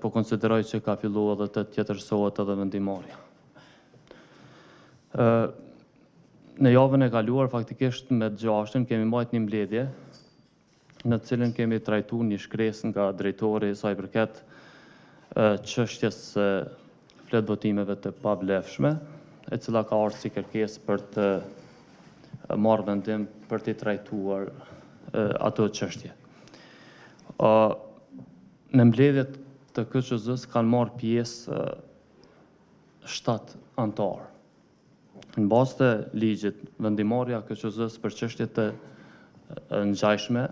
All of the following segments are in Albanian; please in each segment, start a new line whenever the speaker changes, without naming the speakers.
po konsideroj që ka fillu edhe të tjetërsohet edhe vendimarrja. Në javën e kaluar, faktikisht me 6-ën, kemi mbajtur një mbledhje, në cilën kemi trajtuar një shkresë nga drejtori sa i përket çështjes së fletë-votimeve të pavlefshme, e cila ka ardhur si kërkesë për të marrë vendim për të trajtuar ato çështje. Në mbledhjet të KQZ-s kanë marrë pjesë 7 anëtarë. Në bazë të ligjit, vendimarrja e KQZ-s për çështje të ngjashme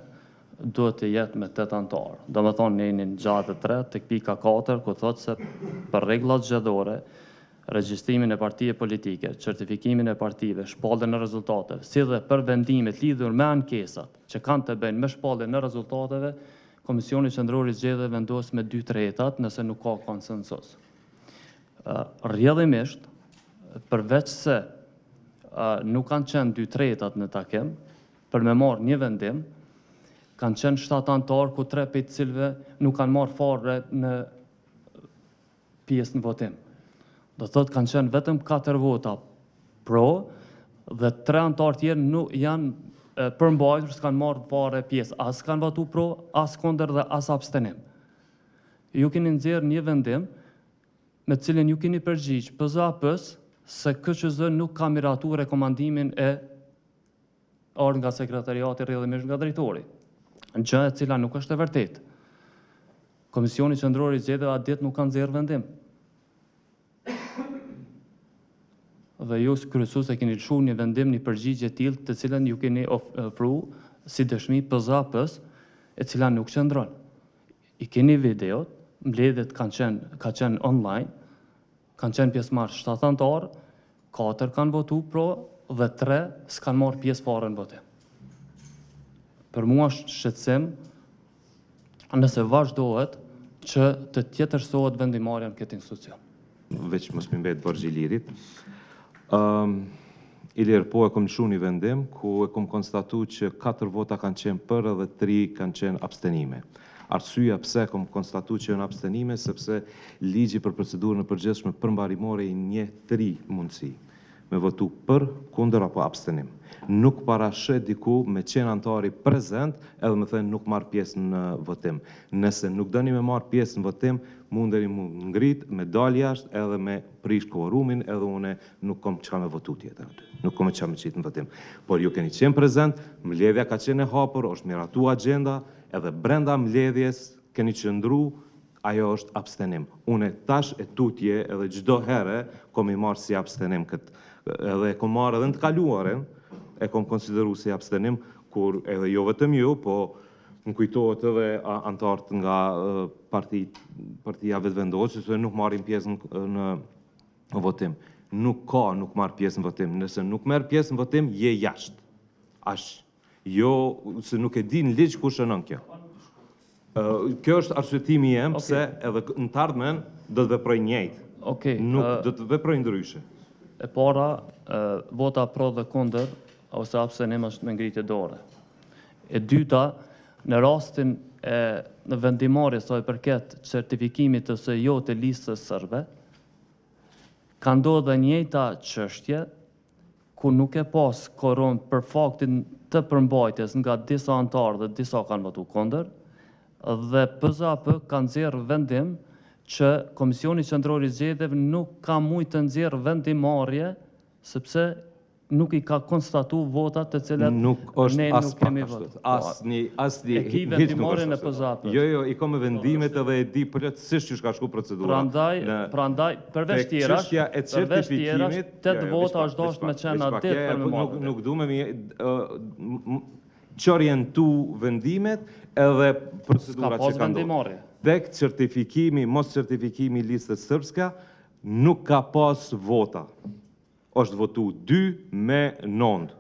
duhet të jetë me 8 anëtarë. Domethënë në një gjatë 3 tek pika 4 ku thotë se për rregullat zgjedhore, regjistrimin e partive politike, certifikimin e partive, shpalljen e rezultateve, si dhe për vendimet lidhur me ankesat që kanë të bëjnë me shpalljen e rezultateve, Komisioni Qendror i Zgjedhjeve vendos me 2/3 nëse nuk ka konsensus. Rrjedhimisht, përveç se nuk kanë qenë 2/3 në takim, për me marrë një vendim, kanë qenë 7 anëtarë, ku 3 prej të cilëve nuk kanë marrë fare në pjesë në votim. Do thotë kanë qenë vetëm 4 vota pro dhe 3 anëtarë tjerë janë përmbajtur, s'kanë marrë fare pjesë, as kanë votu pro, as kundër dhe as abstenim. Ju keni nxjerrë një vendim me cilin ju keni përgjigj PZAP-s se KQZ nuk ka miratuar rekomandimin e ardhur nga sekretariati rrjedhimisht nga drejtori. Gjë e cila nuk është e vërtetë. Komisioni Qendror i Zgjedhjeve atë ditë nuk ka nxjerrë vendim. Dhe ju kryesues e keni lëshuar një vendim, një përgjigje të tillë, të cilën ju keni ofruar si dëshmi PZAP-s, e cila nuk qëndron. I keni videot, mbledhjet ka qenë online, kanë qenë pjesëmarrës 7 anëtarë, 4 kanë votu pro dhe 3 s'kanë marrë pjesë fare në votim. Për mua është shqetësim nëse vazhdohet që të tjetërsohet vendimarrja në këtë institucion.
Veç mos më mbet Borxhi Ilirit. Ilir, po e kom lëshu një vendim ku e kom konstatu që 4 vota kanë qenë për dhe 3 kanë qenë abstenime. Arsyeja pse kom konstatu që janë abstenime, sepse ligji për procedurën e përgjithshme përmbarimore i njeh 3 mundësi: me votu për, kundër apo abstenim. Nuk parashet diku me qenë antari prezent edhe me thënë nuk marr pjesë në votim. Nëse nuk dëni me marr pjesë në votim, mundeni mu ngrit, me dal jashtë edhe me prish kvorumin, edhe une nuk kom çka me votu tjetër aty. Nuk kom çka me qitë në votim. Por ju keni qenë prezent, mbledhja ka qenë e hapur, është miratu agenda, edhe brenda mbledhjes keni qëndru, ajo është abstenim. Une tash e tutje edhe çdo herë kom i marrë si abstenim këtë, edhe kom marrë edhe në të kaluaren, e kom konsideru si abstenim, kur edhe jo vetëm ju, po më kujtohet edhe antarët nga partia vetëvendosur se nuk marrin pjesë në votim. Nuk marr pjesë në votim. Nëse nuk merr pjesë në votim, je jashtë. Jo, se nuk e di në ligj ku shënon kjo. Kjo është arsyetimi jem, pse edhe në të ardhmen do të veproj njëjtë. Nuk do të veproj ndryshe.
E para, vota pro dhe kundër, ose abstenim është me ngritje dore. E dyta, në rastin në vendimarrje sa i përket certifikimit ose jo të listës sërbe, ka ndodhur dhe njëjta çështje ku nuk e pas koron për faktin të përmbajtjes nga disa antarë dhe disa kanë votu kundër, dhe PZAP ka nxjerrë vendim që Komisioni Qendror i Zgjedhjeve nuk ka mujtë të nxjerrë vendimarrje sepse nuk i ka konstatu votat të cilat ne nuk kemi votu. E ki vendimarrjen e PZAP-s.
Jo, i ka me vendimet edhe e di plotësisht që ka shku procedura.
Prandaj, përveç tjerash, 8 vota është dashur me qenë atë ditë për me marrë.
Nuk du me çorientu vendimet edhe procedurat që ka ndodhur. Tek certifikimi, mos certifikimi listës sërbska, nuk ka pas vota. Është votu 2 me 9.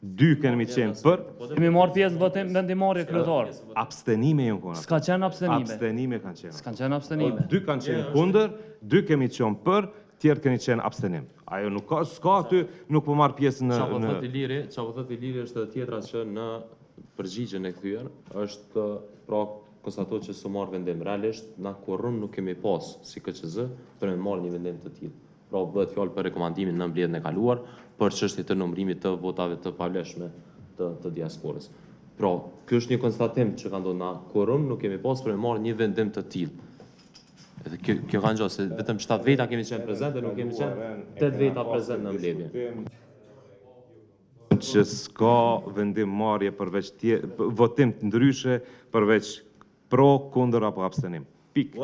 2 kemi qenë për.
Kemi marrë pjesë në vendimarrje kryetar.
Abstenime janë konë.
S'ka qenë abstenime.
Abstenime kanë qenë.
S'kan qenë abstenime.
2 kanë qenë kundër, 2 kemi qenë për, tjerë keni qenë abstenim. Ajo nuk s'ka aty, nuk po marrë pjesë në...
Qa po thët i liri është tjetra që në përgjigjen e kthyer është pra konstatohet që s'u marrë vendim. Realisht, na kurrë nuk kemi pas si KQZ për me marrë një vendim të tillë. Pra bëhet fjalë për rekomandimin në mbledhjen e kaluar për çështje të numërimit të votave të pavlefshme të diasporës. Pra, ky është një konstatim që ka ndodhur, na kurrë nuk kemi pas për me marrë një vendim të tillë. Edhe kjo ka ngjohur se vetëm 7 veta kemi qenë prezente, nuk kemi qenë 8 veta prezente në mbledhje.
Që s'ka vendim marrje përveç votim të ndryshe përveç pro, kundër apo abstenim. Pik.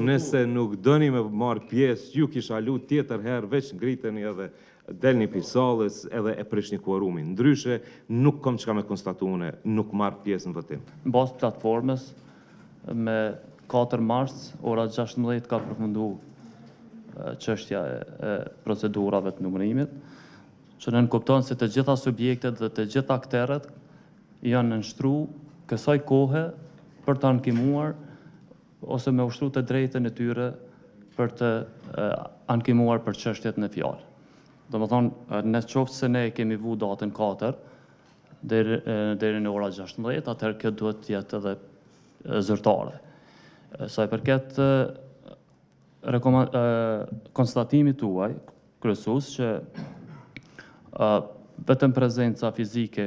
Nëse nuk dëni me marrë pjesë, ju kisha lu tjetër herë, veç ngriteni edhe delni pisallës edhe e prishni kuorumin. Ndryshe, nuk kom çka me konstatune, nuk marrë pjesë në votim.
Në bazë platformës, me 4 mars, ora 16 ka përfundu çështja e procedurave të numërimit, që në nënkupton se të gjitha subjektet dhe të gjitha akterët janë nënshtru kësaj kohe për të ankimuar ose me ushtru të drejtën e tyre për të ankimuar për çështjet në fjalë. Do më thonë, në qoftë se ne kemi vu datën 4 deri në ora 16, atëherë kjo duhet të jetë edhe zyrtare. Sa i përket konstatimit tuaj, kryesues, që vetëm prezenca fizike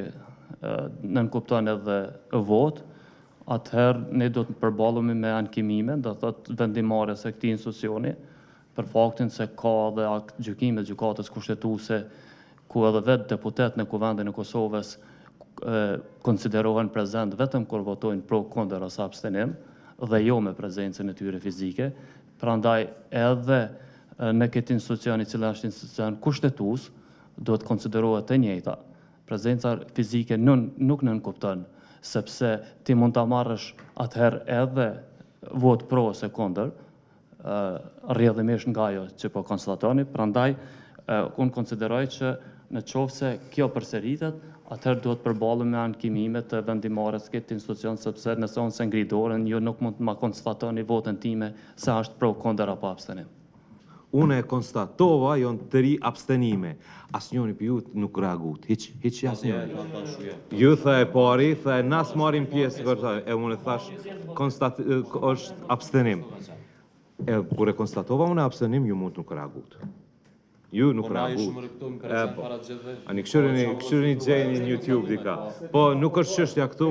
nënkupton edhe votë, atëherë ne do të përballemi me ankimime, do thotë vendimarrjes së këtij institucioni, për faktin se ka dhe gjykime të gjykatës kushtetuese ku edhe vetë deputet në Kuvendin e Kosovës konsiderohen prezent vetëm kur votojnë pro, kundër ose abstenim, dhe jo me prezencën e tyre fizike. Prandaj edhe në këtë institucion, i cili është institucion kushtetues, do të konsiderohet e njëjta. Prezenca fizike nuk nënkupton, sepse ti mund ta marrësh atëherë edhe vot pro ose kundër, rrjedhimisht nga ajo që po konstatoni. Prandaj unë konsideroj që në qoftë se kjo përsëritet, atëherë duhet përballemi me ankimime të vendimarrjes këtë institucion, sepse nëse unë se ngri dorën, ju nuk mund të ma konstatoni votën time se është pro, kundër apo abstenim.
Unë e konstatova janë 3 abstenime. Asnjëri për ju nuk reagut. Hiç asnjëri. Ju tha e pari, tha e nas marrim pjesë kërta, e unë thash është abstenim. E kur e konstatova unë abstenim, ju mund nuk reagut. Ju nuk reagut. Ani këshyrini gjejni në YouTube dika. Po nuk është çështja këtu,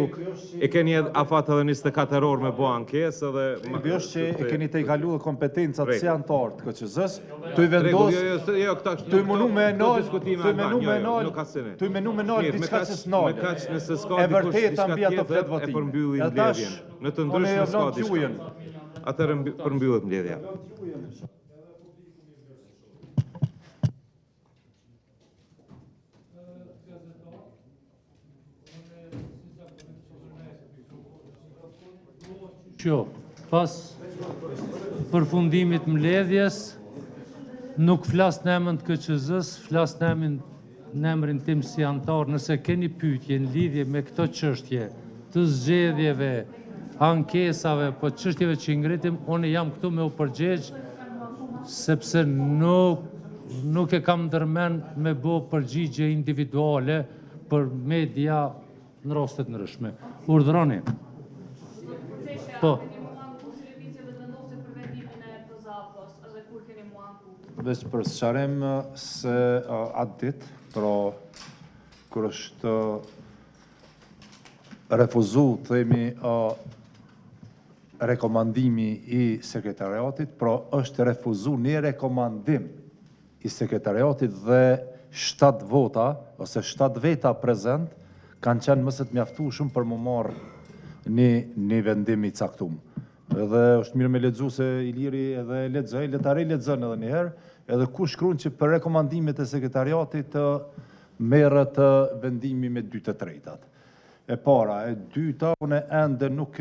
e keni afat edhe 24 orë me bo ankesë edhe...
Bi është që e keni te i kalu dhe kompetencat si antartë të KQZ-s, të i vendos, të i menu me nalë, të i menu me nalë, diçka që s'nalë. E vërtet ambi ato flet votim. E tash,
në të ndryshme s'ka diçka. Atër përmbyllet mbledhja.
Pas përfundimit mbledhjes, nuk flas në emrin të KQZ-s, flas në emrin tim si antar. Nëse keni pyetje në lidhje me këto çështje të zgjedhjeve, ankesave, po çështjeve që ngritim, unë jam këtu me u përgjigj, sepse nuk e kam ndërmend me bë përgjigje individuale për media në rastet ndryshme. Urdhroni. Po.
Veç për sqarim se atë ditë, pra kur është refuzu, themi, rekomandimi i sekretariatit, pra është refuzu një rekomandim i sekretariatit dhe 7 vota, ose 7 veta prezent, kanë qenë mësët mjaftueshëm për më marrë një vendim i caktuar. Edhe është mirë me lexu se Iliri edhe lexoj, letare lexon edhe një herë, edhe ku shkruan që për rekomandimet e sekretariatit merret vendimi me 2/3. E para, e dyta, unë ende nuk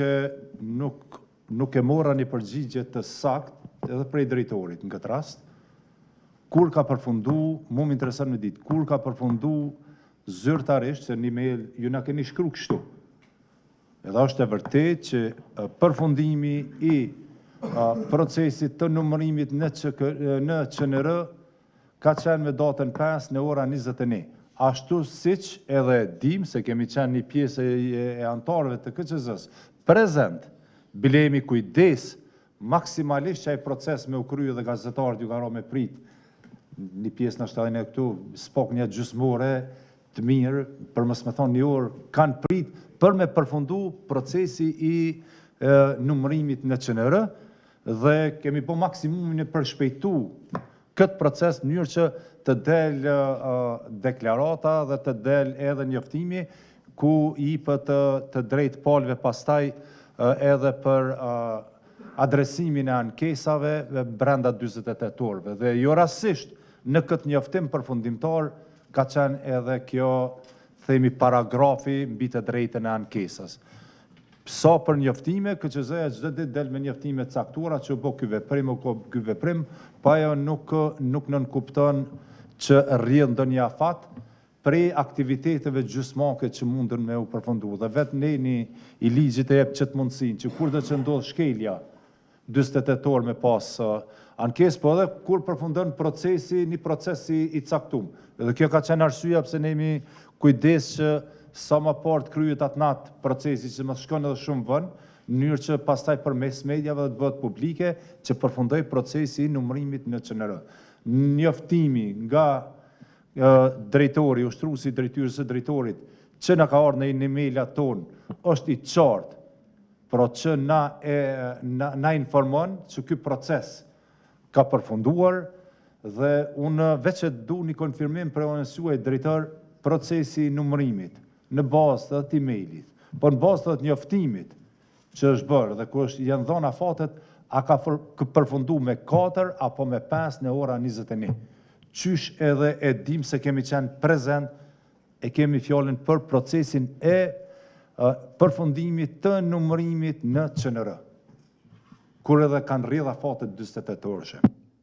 e mora një përgjigje të saktë edhe prej drejtorit në këtë rast. Kur ka përfundu, mu më intereson me ditë, kur ka përfundu zyrtarisht, se një mail ju na keni shkru kështu. Edhe është e vërtet që përfundimi i procesit të numërimit në QNR ka qenë me datën 5 në ora 21. Ashtu siç edhe dim se kemi qenë një pjesë e antarëve të KQZ-s prezent bilemi kujdes maksimalisht që ai proces me u krye dhe gazetarët ju ka me prit një pjesë në shtadin e këtu, spok një gjysmore të mirë, për mësë me thonë një orë, kanë prit për me përfundu procesi i numërimit në QNR dhe kemi po maksimumin e përshpejtu këtë proces në mënyrë që të del deklarata dhe të del edhe njoftimi ku i për të drejt palve pastaj edhe për adresimin e ankesave brenda 48 orëve. Dhe jo rasisht në këtë njoftim përfundimtar ka qenë edhe kjo, themi, paragrafi mbi të drejtën e ankesës. Sa për njoftime, KQZ-ja çdo ditë del me njoftime caktuara që po ky veprim, pa ajo nuk nënkupton që rrjedh ndonjë afat prej aktiviteteve gjysmake që mundën me u përfundu. Dhe vetë neni i ligjit e jep qëtë mundësin që kur dhe që ndodh shkelja 48 orë me pas ankes, po edhe kur përfundon procesi, një procesi i caktum. Dhe kjo ka qenë arsyeja pse ne jemi kujdes që sa më parë kryet atë natë procesi që më shkon edhe shumë vën, në mënyrë që pastaj përmes medjave të bëhet publike që përfundoj procesi i numërimit në QNR. Njoftimi nga drejtori, ushtruesi drejtyrës së drejtorit, që na ka ardhur në email-at tonë, është i qartë, por që na informon që ky proces ka përfunduar dhe unë veç e du një konfirmim për onës juaj drejtor procesi i numërimit në bazë të atë email-it, por në bazë të atë njoftimit që është bërë dhe ku janë dhënë afatet, a ka përfundu me 4 apo me 5 në ora 21. Qysh edhe e dim se kemi qenë prezent, e kemi fjallin për procesin e përfundimit të numërimit në QNR, kur edhe kanë rrjedh afatet 48 orëshe.